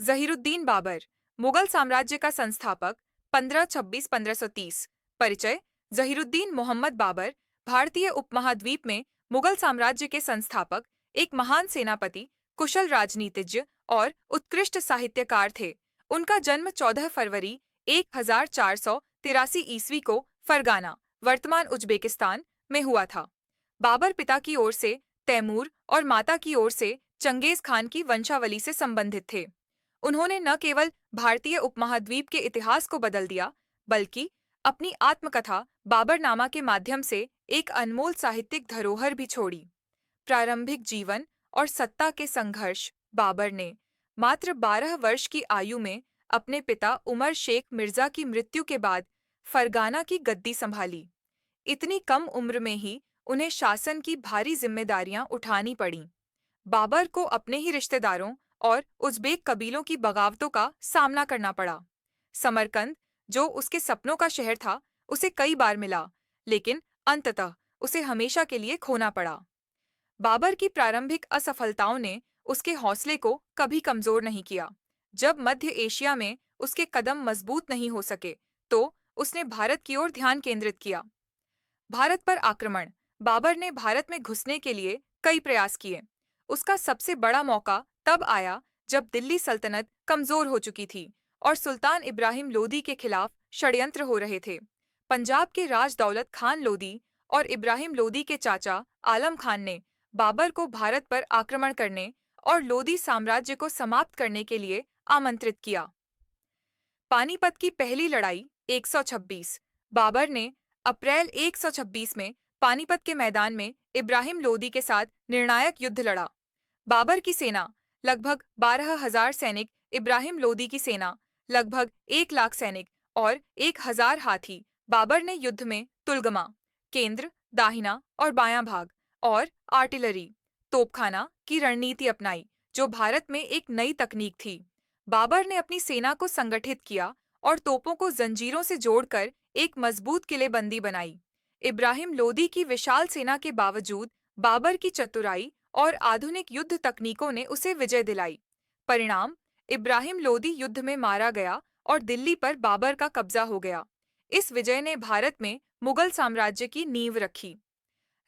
जहीरुद्दीन बाबर, मुगल साम्राज्य का संस्थापक, 1526-1530। परिचय। जहीरुद्दीन मोहम्मद बाबर भारतीय उपमहाद्वीप में मुगल साम्राज्य के संस्थापक, एक महान सेनापति, कुशल राजनीतिज्ञ और उत्कृष्ट साहित्यकार थे। उनका जन्म 14 फरवरी 1483 ईस्वी को फरगाना, वर्तमान उज्बेकिस्तान में हुआ था। बाबर पिता की ओर से तैमूर और माता की ओर से चंगेज खान की वंशावली से संबंधित थे। उन्होंने न केवल भारतीय उपमहाद्वीप के इतिहास को बदल दिया, बल्कि अपनी आत्मकथा बाबरनामा के माध्यम से एक अनमोल साहित्यिक धरोहर भी छोड़ी। प्रारंभिक जीवन और सत्ता के संघर्ष। बाबर ने मात्र 12 वर्ष की आयु में अपने पिता उमर शेख मिर्जा की मृत्यु के बाद फरगाना की गद्दी संभाली। इतनी कम उम्र में ही उन्हें शासन की भारी जिम्मेदारियां उठानी पड़ीं। बाबर को अपने ही रिश्तेदारों और उज़्बेक कबीलों की बगावतों का सामना करना पड़ा। समरकंद, जो उसके सपनों का शहर था, उसे कई बार मिला, लेकिन अंततः उसे हमेशा के लिए खोना पड़ा। बाबर की प्रारंभिक असफलताओं ने उसके हौसले को कभी कमजोर नहीं किया। जब मध्य एशिया में उसके कदम मजबूत नहीं हो सके, तो उसने भारत की ओर ध्यान केंद्रित किया। भारत पर आक्रमण। बाबर ने भारत में घुसने के लिए कई प्रयास किए। उसका सबसे बड़ा मौका तब आया जब दिल्ली सल्तनत कमजोर हो चुकी थी और सुल्तान इब्राहिम लोदी के खिलाफ षड्यंत्र हो रहे थे। पंजाब के राज दौलत खान लोदी और इब्राहिम लोदी के चाचा आलम खान ने बाबर को भारत पर आक्रमण करने और लोदी साम्राज्य को समाप्त करने के लिए आमंत्रित किया। पानीपत की पहली लड़ाई 126। बाबर ने अप्रैल 126 में पानीपत के मैदान में इब्राहिम लोदी के साथ निर्णायक युद्ध लड़ा। बाबर की सेना लगभग 12,000 सैनिक, इब्राहिम लोदी की सेना लगभग 1 लाख सैनिक और 1,000 हाथी। बाबर ने युद्ध में तुलगमा, केंद्र, दाहिना और बायां भाग और आर्टिलरी, तोपखाना की रणनीति अपनाई, जो भारत में एक नई तकनीक थी। बाबर ने अपनी सेना को संगठित किया और तोपों को जंजीरों से जोड़कर एक मजबूत किलेबंदी बनाई। इब्राहिम लोदी की विशाल सेना के बावजूद बाबर की चतुराई और आधुनिक युद्ध तकनीकों ने उसे विजय दिलाई। परिणाम, इब्राहिम लोदी युद्ध में मारा गया और दिल्ली पर बाबर का कब्जा हो गया। इस विजय ने भारत में मुगल साम्राज्य की नींव रखी।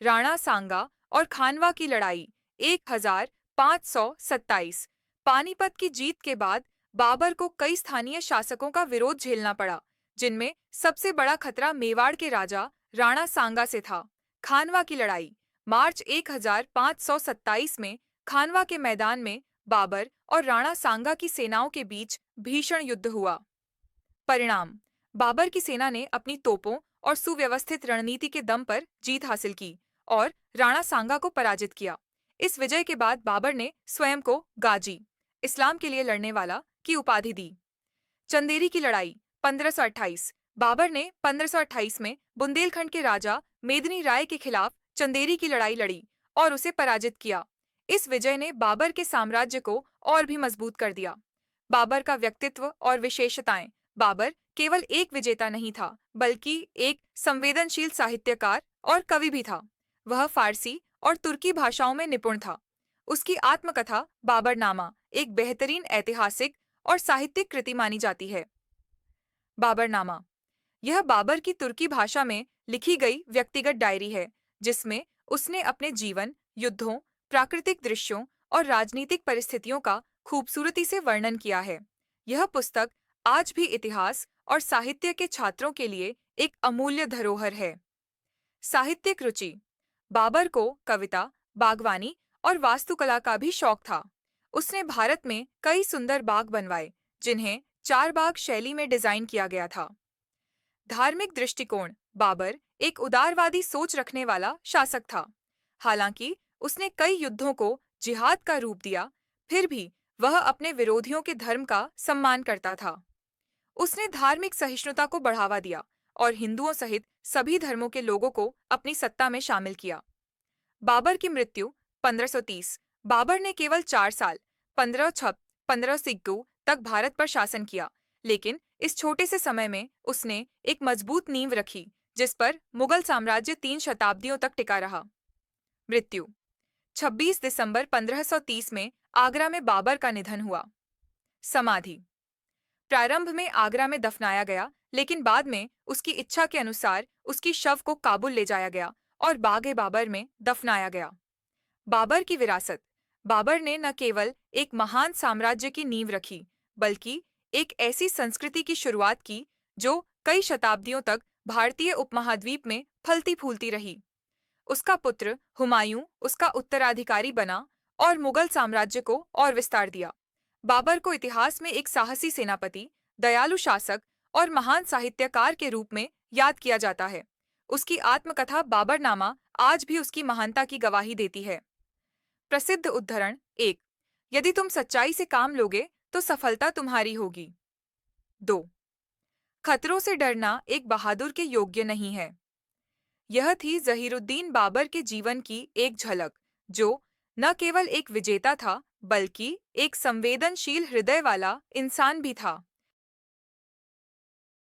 राणा सांगा और खानवा की लड़ाई 1527। पानीपत की जीत के बाद बाबर को कई स्थानीय शासकों का विरोध झेलना पड़ा, जिनमें सबसे बड़ा खतरा मेवाड़ के राजा राणा सांगा से था। खानवा की लड़ाई मार्च 1527 में खानवा के मैदान में बाबर और राणा सांगा की सेनाओं के बीच भीषण युद्ध हुआ। परिणाम, बाबर की सेना ने अपनी तोपों और सुव्यवस्थित रणनीति के दम पर जीत हासिल की और राणा सांगा को पराजित किया। इस विजय के बाद बाबर ने स्वयं को गाजी, इस्लाम के लिए लड़ने वाला, की उपाधि दी। चंदेरी की लड़ाई 1528। बाबर ने 1528 में बुंदेलखंड के राजा मेदिनी राय के खिलाफ चंदेरी की लड़ाई लड़ी और उसे पराजित किया। इस विजय ने बाबर के साम्राज्य को और भी मजबूत कर दिया। बाबर का व्यक्तित्व और विशेषताएं। बाबर केवल एक विजेता नहीं था, बल्कि एक संवेदनशील साहित्यकार और कवि भी था। वह फारसी और तुर्की भाषाओं में निपुण था। उसकी आत्मकथा बाबरनामा एक बेहतरीन ऐतिहासिक और साहित्यिक कृति मानी जाती है। बाबरनामा यह बाबर की तुर्की भाषा में लिखी गई व्यक्तिगत डायरी है, जिसमें उसने अपने जीवन, युद्धों, प्राकृतिक दृश्यों और राजनीतिक परिस्थितियों का खूबसूरती से वर्णन किया है। यह पुस्तक आज भी इतिहास और साहित्य के छात्रों के लिए एक अमूल्य धरोहर है। साहित्यिक रुचि। बाबर को कविता, बागवानी और वास्तुकला का भी शौक था। उसने भारत में कई सुंदर बाग बनवाए, जिन्हें चारबाग शैली में डिजाइन किया गया था। धार्मिक दृष्टिकोण। बाबर एक उदारवादी सोच रखने वाला शासक था। हालांकि उसने कई युद्धों को जिहाद का रूप दिया, फिर भी वह अपने विरोधियों के धर्म का सम्मान करता था। उसने धार्मिक सहिष्णुता को बढ़ावा दिया और हिंदुओं सहित सभी धर्मों के लोगों को अपनी सत्ता में शामिल किया। बाबर की मृत्यु 1530। बाबर ने केवल 4 साल 1506-1562 तक भारत पर शासन किया, लेकिन इस छोटे से समय में उसने एक मजबूत नींव रखी, जिस पर मुगल साम्राज्य 3 शताब्दियों तक टिका रहा। मृत्यु 26 दिसंबर 1530 में आगरा में बाबर का निधन हुआ। समाधि। प्रारंभ में आगरा में दफनाया गया, लेकिन बाद में उसकी इच्छा के अनुसार उसकी शव को काबुल ले जाया गया और बागे बाबर में दफनाया गया। बाबर की विरासत। बाबर ने न केवल एक महान साम्राज्य की नींव रखी, बल्कि एक ऐसी संस्कृति की शुरुआत की जो कई शताब्दियों तक भारतीय उपमहाद्वीप में फलती फूलती रही। उसका पुत्र हुमायूं उसका उत्तराधिकारी बना और मुगल साम्राज्य को और विस्तार दिया। बाबर को इतिहास में एक साहसी सेनापति, दयालु शासक और महान साहित्यकार के रूप में याद किया जाता है। उसकी आत्मकथा बाबरनामा आज भी उसकी महानता की गवाही देती है। प्रसिद्ध उद्धरण 1। यदि तुम सच्चाई से काम लोगे तो सफलता तुम्हारी होगी। 2। खतरों से डरना एक बहादुर के योग्य नहीं है। यह थी जहीरुद्दीन बाबर के जीवन की एक झलक, जो न केवल एक विजेता था, बल्कि एक संवेदनशील हृदय वाला इंसान भी था।